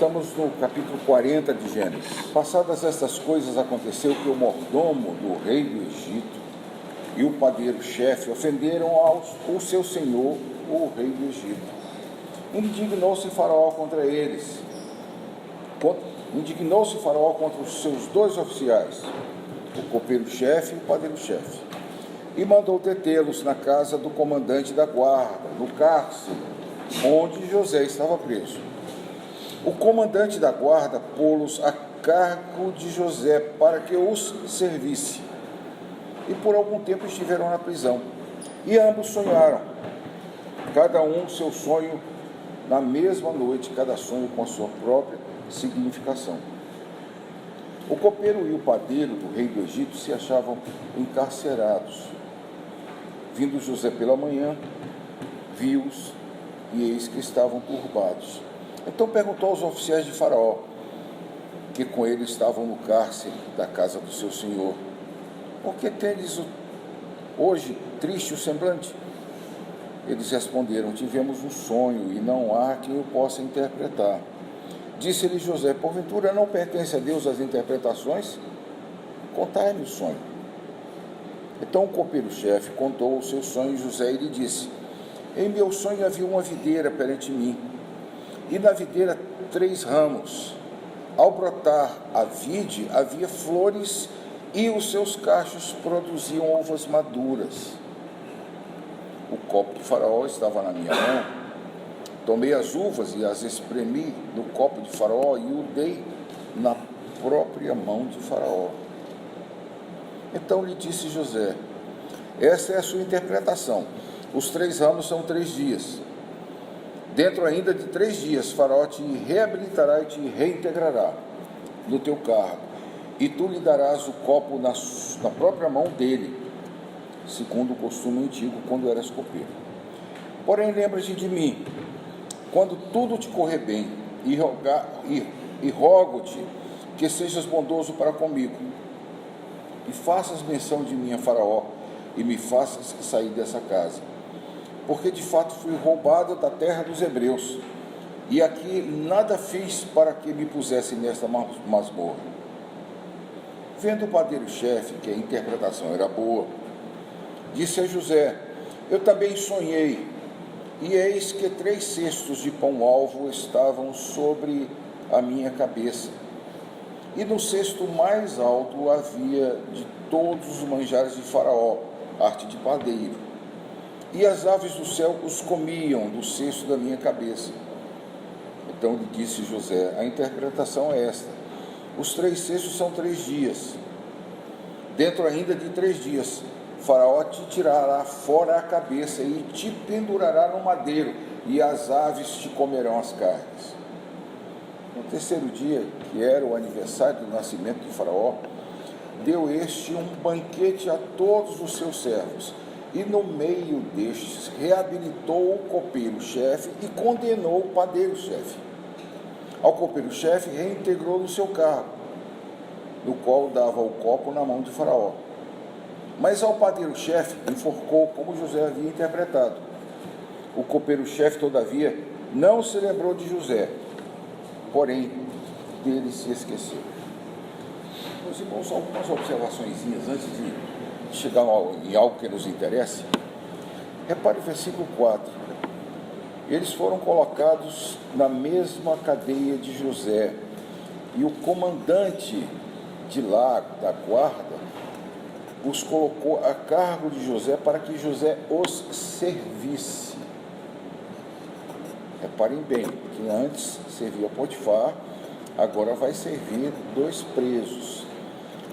Estamos no capítulo 40 de Gênesis. Passadas estas coisas, aconteceu que o mordomo do rei do Egito e o padeiro-chefe ofenderam o seu senhor, o rei do Egito. Indignou-se Faraó contra eles. Indignou-se Faraó contra os seus dois oficiais, o copeiro-chefe e o padeiro-chefe, e mandou detê-los na casa do comandante da guarda, no cárcere, onde José estava preso. O comandante da guarda pô-los a cargo de José para que os servisse. E por algum tempo estiveram na prisão. E ambos sonharam, cada um seu sonho na mesma noite, cada sonho com a sua própria significação. O copeiro e o padeiro do rei do Egito se achavam encarcerados. Vindo José pela manhã, viu-os, e eis que estavam turbados. Então perguntou aos oficiais de Faraó, que com ele estavam no cárcere da casa do seu senhor: por que tendes hoje triste o semblante? Eles responderam: tivemos um sonho, e não há quem o possa interpretar. Disse-lhe José: porventura não pertence a Deus as interpretações? Contai-me o sonho. Então o copeiro-chefe contou o seu sonho a José e lhe disse: em meu sonho havia uma videira perante mim, e na videira 3 ramos. Ao brotar a vide, havia flores, e os seus cachos produziam uvas maduras. O copo de Faraó estava na minha mão. Tomei as uvas e as espremi no copo de Faraó e o dei na própria mão de Faraó. Então lhe disse José: esta é a sua interpretação. Os 3 ramos são 3 dias. Dentro ainda de 3 dias, Faraó te reabilitará e te reintegrará no teu cargo, e tu lhe darás o copo na própria mão dele, segundo o costume antigo, quando eras copeiro. Porém, lembra-te de mim, quando tudo te correr bem, e rogo-te que sejas bondoso para comigo, e faças menção de mim a Faraó, e me faças sair dessa casa. Porque de fato fui roubado da terra dos hebreus, e aqui nada fiz para que me pusesse nesta masmorra. Vendo o padeiro-chefe que a interpretação era boa, disse a José: eu também sonhei, e eis que 3 cestos de pão-alvo estavam sobre a minha cabeça, e no cesto mais alto havia de todos os manjares de Faraó, arte de padeiro, e as aves do céu os comiam do cesto da minha cabeça. Então lhe disse José: a interpretação é esta: os 3 cestos são 3 dias. Dentro ainda de 3 dias, Faraó te tirará fora a cabeça e te pendurará no madeiro, e as aves te comerão as carnes. No 3º dia, que era o aniversário do nascimento de Faraó, deu este um banquete a todos os seus servos, e no meio destes reabilitou o copeiro-chefe e condenou o padeiro-chefe. Ao copeiro-chefe reintegrou no seu cargo, no qual dava o copo na mão de Faraó. Mas ao padeiro-chefe enforcou, como José havia interpretado. O copeiro-chefe, todavia, não se lembrou de José, porém dele se esqueceu. Meus irmãos, algumas observações antes de chegar em algo que nos interesse. Repare o versículo 4. Eles foram colocados na mesma cadeia de José, e o comandante de lá, da guarda, os colocou a cargo de José para que José os servisse. Reparem bem, que antes servia Potifar, agora vai servir 2 presos.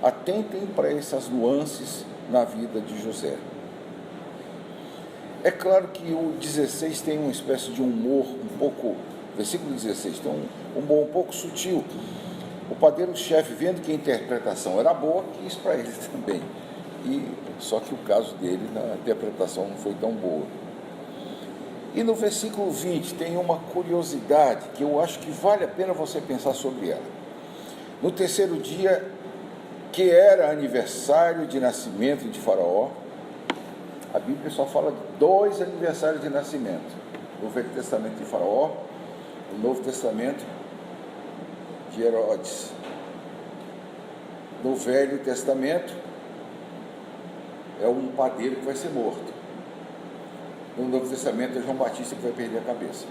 Atentem para essas nuances na vida de José. É claro que o 16 tem uma espécie de humor um pouco, versículo 16, tem um humor um pouco sutil. O padeiro-chefe, vendo que a interpretação era boa, quis para ele também. Só que o caso dele, na interpretação, não foi tão boa. E no versículo 20 tem uma curiosidade que eu acho que vale a pena você pensar sobre ela. No 3º dia, que era aniversário de nascimento de Faraó, a Bíblia só fala de 2 aniversários de nascimento: no Velho Testamento de Faraó, no Novo Testamento de Herodes. No Velho Testamento, é um padeiro que vai ser morto. No Novo Testamento, é João Batista que vai perder a cabeça.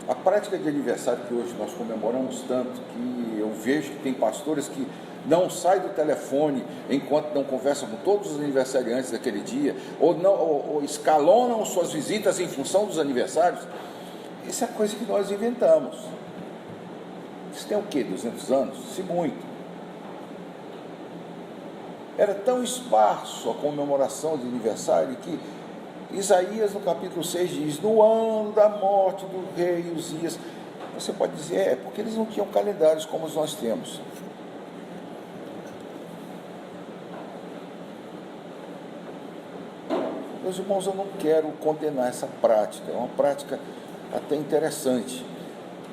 A prática de aniversário que hoje nós comemoramos tanto, que eu vejo que tem pastores que não saem do telefone enquanto não conversam com todos os aniversariantes daquele dia, ou escalonam suas visitas em função dos aniversários. Isso é coisa que nós inventamos. Isso tem o quê? 200 anos? Se muito. Era tão esparso a comemoração de aniversário que Isaías, no capítulo 6, diz: no ano da morte do rei Uzias. Você pode dizer, porque eles não tinham calendários como nós temos. Meus irmãos, eu não quero condenar essa prática. É uma prática até interessante,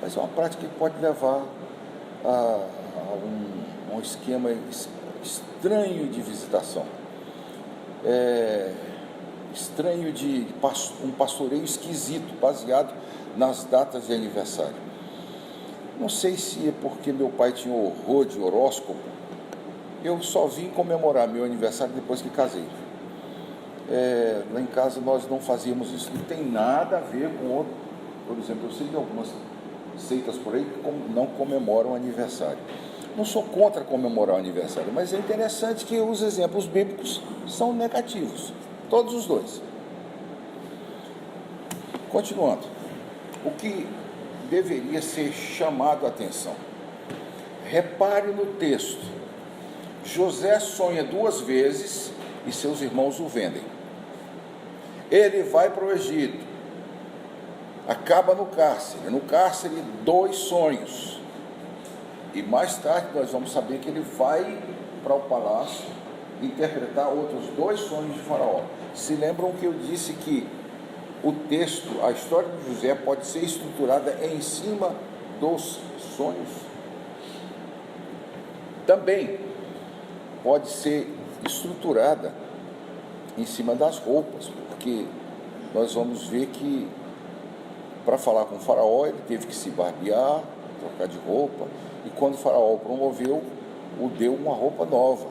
mas é uma prática que pode levar a um esquema estranho de visitação. Estranho de um pastoreio esquisito, baseado nas datas de aniversário. Não sei se é porque meu pai tinha horror de horóscopo. Eu só vim comemorar meu aniversário depois que casei. Lá em casa nós não fazíamos isso. Não tem nada a ver com outro. Por exemplo, eu sei de algumas seitas por aí que não comemoram aniversário. Não sou contra comemorar o aniversário, mas é interessante que os exemplos bíblicos são negativos. Todos os dois. Continuando, o que deveria ser chamado a atenção. Repare no texto. José sonha 2 vezes e seus irmãos o vendem. Ele vai para o Egito, acaba no cárcere. No cárcere, 2 sonhos. E mais tarde nós vamos saber que ele vai para o palácio interpretar outros 2 sonhos de Faraó. Se lembram que eu disse que o texto, a história de José pode ser estruturada em cima dos sonhos? Também pode ser estruturada em cima das roupas, porque nós vamos ver que para falar com o Faraó ele teve que se barbear, trocar de roupa, e quando o Faraó o promoveu, o deu uma roupa nova.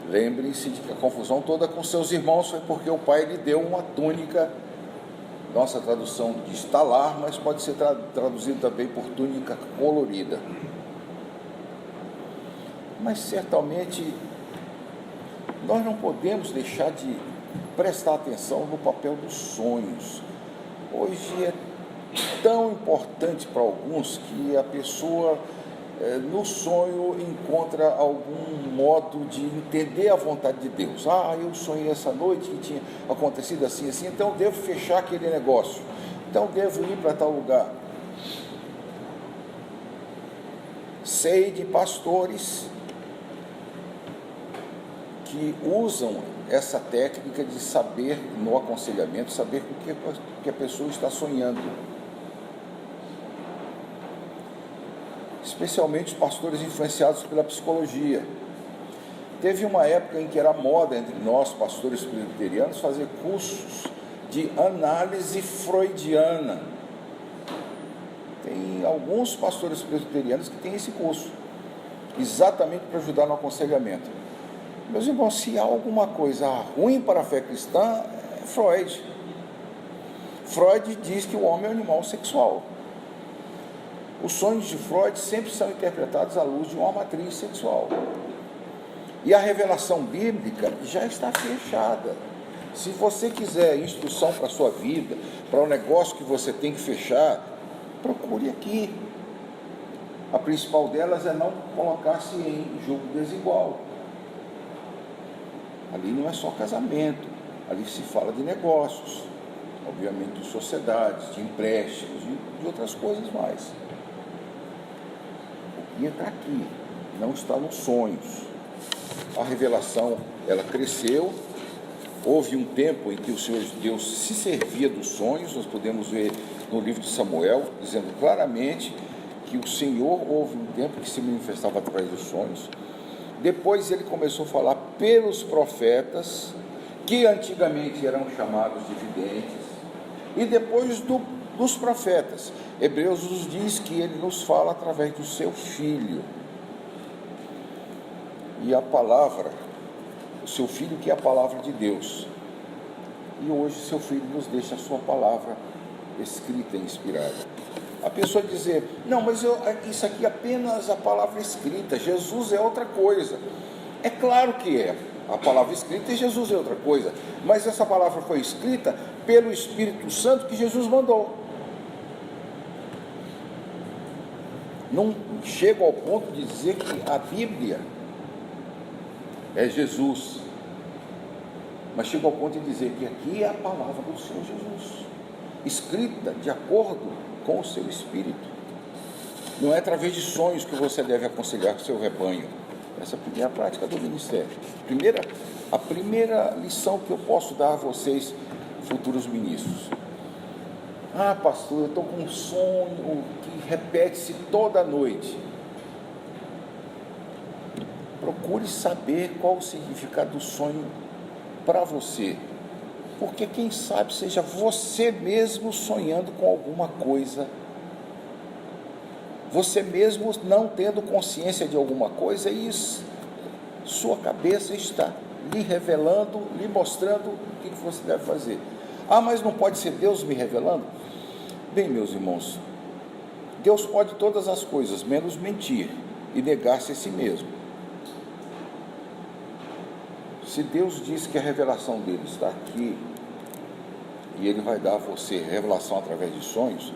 Lembrem-se de que a confusão toda com seus irmãos foi porque o pai lhe deu uma túnica. Nossa tradução diz talar, mas pode ser traduzido também por túnica colorida. Mas certamente nós não podemos deixar de prestar atenção no papel dos sonhos. Hoje é tão importante para alguns que a pessoa no sonho encontra algum modo de entender a vontade de Deus. Eu sonhei essa noite que tinha acontecido assim, assim, então devo fechar aquele negócio, então devo ir para tal lugar. Sei de pastores que usam essa técnica de saber no aconselhamento, saber com que a pessoa está sonhando. Especialmente os pastores influenciados pela psicologia. Teve uma época em que era moda entre nós, pastores presbiterianos, fazer cursos de análise freudiana. Tem alguns pastores presbiterianos que têm esse curso, exatamente para ajudar no aconselhamento. Meus irmãos, se há alguma coisa ruim para a fé cristã, é Freud. Freud diz que o homem é um animal sexual. Os sonhos de Freud sempre são interpretados à luz de uma matriz sexual. E a revelação bíblica já está fechada. Se você quiser instrução para a sua vida, para o negócio que você tem que fechar, procure aqui. A principal delas é não colocar-se em julgo desigual. Ali não é só casamento, ali se fala de negócios, obviamente de sociedades, de empréstimos, de outras coisas mais. O que está aqui não está nos sonhos. A revelação, ela cresceu. Houve um tempo em que o Senhor Deus se servia dos sonhos. Nós podemos ver no livro de Samuel, dizendo claramente que o Senhor, houve um tempo que se manifestava através dos sonhos. Depois ele começou a falar pelos profetas, que antigamente eram chamados de videntes. E depois do dos profetas. Hebreus nos diz que ele nos fala através do seu Filho. E a palavra, o seu Filho que é a palavra de Deus. E hoje seu Filho nos deixa a sua palavra escrita e inspirada. A pessoa dizer, não, mas isso aqui é apenas a palavra escrita, Jesus é outra coisa. É claro que é a palavra escrita e Jesus é outra coisa, mas essa palavra foi escrita pelo Espírito Santo que Jesus mandou. Não chego ao ponto de dizer que a Bíblia é Jesus, mas chego ao ponto de dizer que aqui é a palavra do Senhor Jesus, escrita de acordo com o seu Espírito. Não é através de sonhos que você deve aconselhar o seu rebanho. Essa é a prática do ministério. A primeira lição que eu posso dar a vocês, futuros ministros. Ah, pastor, eu estou com um sonho que repete-se toda noite. Procure saber qual o significado do sonho para você, porque quem sabe seja você mesmo sonhando com alguma coisa, você mesmo não tendo consciência de alguma coisa, e sua cabeça está lhe revelando, lhe mostrando o que você deve fazer. Ah, mas não pode ser Deus me revelando? Bem, meus irmãos, Deus pode todas as coisas, menos mentir e negar-se a si mesmo. Se Deus diz que a revelação dele está aqui, e ele vai dar a você revelação através de sonhos,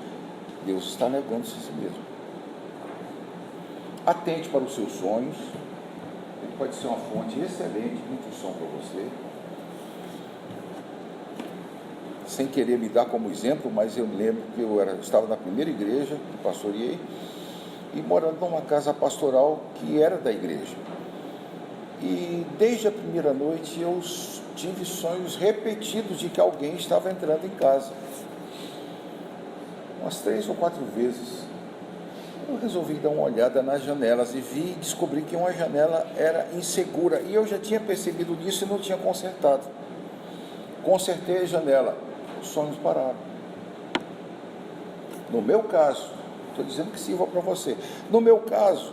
Deus está negando-se a si mesmo. Atente para os seus sonhos, ele pode ser uma fonte excelente de intuição para você. Sem querer me dar como exemplo, mas eu lembro que eu estava na primeira igreja que pastoreei, e morando numa casa pastoral que era da igreja. E desde a primeira noite eu tive sonhos repetidos de que alguém estava entrando em casa. Umas 3 ou 4 vezes. Eu resolvi dar uma olhada nas janelas e descobri que uma janela era insegura. E eu já tinha percebido isso e não tinha consertado. Consertei a janela, os sonhos pararam. No meu caso, estou dizendo que sirva para você. No meu caso,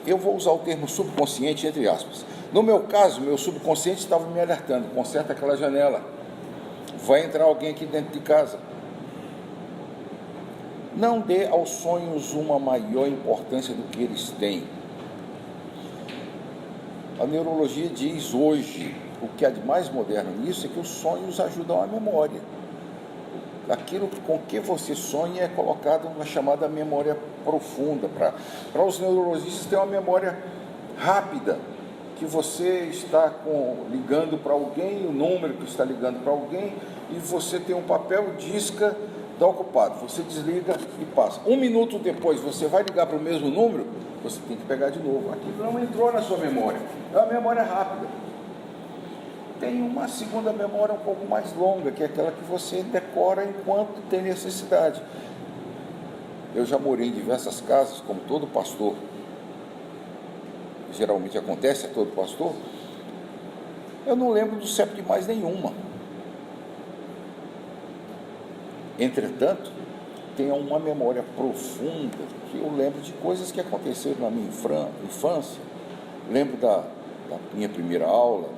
eu vou usar o termo subconsciente entre aspas. No meu caso, meu subconsciente estava me alertando, conserta aquela janela, vai entrar alguém aqui dentro de casa. Não dê aos sonhos uma maior importância do que eles têm. A neurologia diz hoje, o que há de mais moderno nisso é que os sonhos ajudam a memória. Aquilo com que você sonha é colocado na chamada memória profunda. Para os neurologistas, tem uma memória rápida, que você está ligando para alguém, o número que está ligando para alguém, e você tem um papel, disca, está ocupado. Você desliga e passa. 1 minuto depois, você vai ligar para o mesmo número, você tem que pegar de novo. Aquilo não entrou na sua memória. É uma memória rápida. Tem uma segunda memória um pouco mais longa, que é aquela que você decora enquanto tem necessidade. Eu já morei em diversas casas, como todo pastor, geralmente acontece a todo pastor, eu não lembro do CEP de mais nenhuma. Entretanto, tenho uma memória profunda, que eu lembro de coisas que aconteceram na minha infância, lembro da minha primeira aula,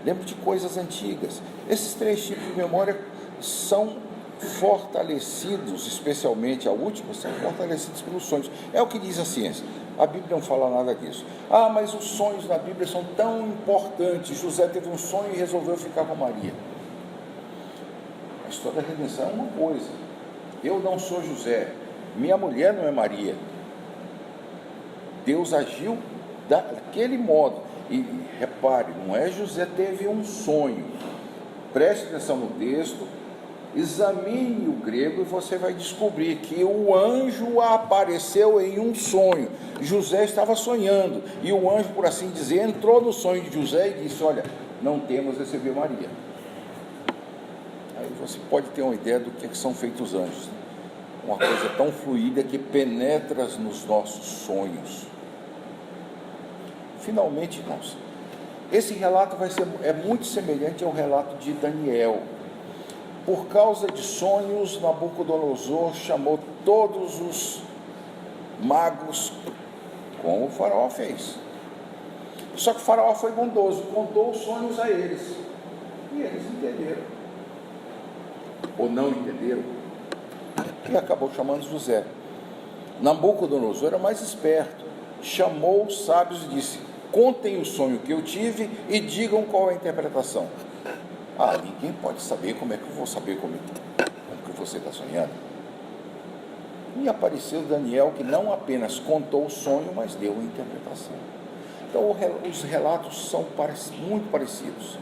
lembro de coisas antigas. Esses 3 tipos de memória são fortalecidos, especialmente a última, são fortalecidos pelos sonhos. É o que diz a ciência. A Bíblia não fala nada disso. Ah, mas os sonhos na Bíblia são tão importantes. José teve um sonho e resolveu ficar com Maria. A história da redenção é uma coisa. Eu não sou José. Minha mulher não é Maria. Deus agiu daquele modo. E repare, não é José teve um sonho. Preste atenção no texto, examine o grego e você vai descobrir que o anjo apareceu em um sonho. José estava sonhando e o anjo, por assim dizer, entrou no sonho de José e disse: olha, não temos receber Maria. Aí você pode ter uma ideia do que são feitos os anjos. Uma coisa tão fluida que penetra nos nossos sonhos. Finalmente, irmãos, esse relato é muito semelhante ao relato de Daniel. Por causa de sonhos, Nabucodonosor chamou todos os magos, como o faraó fez. Só que o faraó foi bondoso, contou os sonhos a eles. E eles entenderam. Ou não entenderam. E acabou chamando José. Nabucodonosor era mais esperto. Chamou os sábios e disse: contem o sonho que eu tive e digam qual é a interpretação. Ninguém pode saber. Como é que eu vou saber como que você está sonhando? E apareceu Daniel, que não apenas contou o sonho, mas deu a interpretação. Então os relatos são muito parecidos.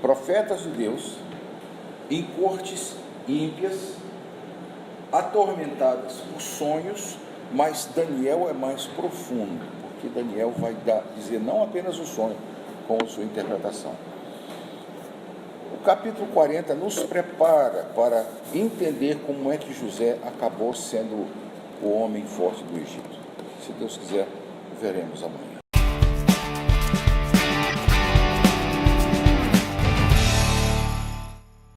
Profetas de Deus em cortes ímpias, atormentadas por sonhos, mas Daniel é mais profundo, porque Daniel vai dizer não apenas o sonho, como sua interpretação. O capítulo 40 nos prepara para entender como é que José acabou sendo o homem forte do Egito. Se Deus quiser, veremos amanhã.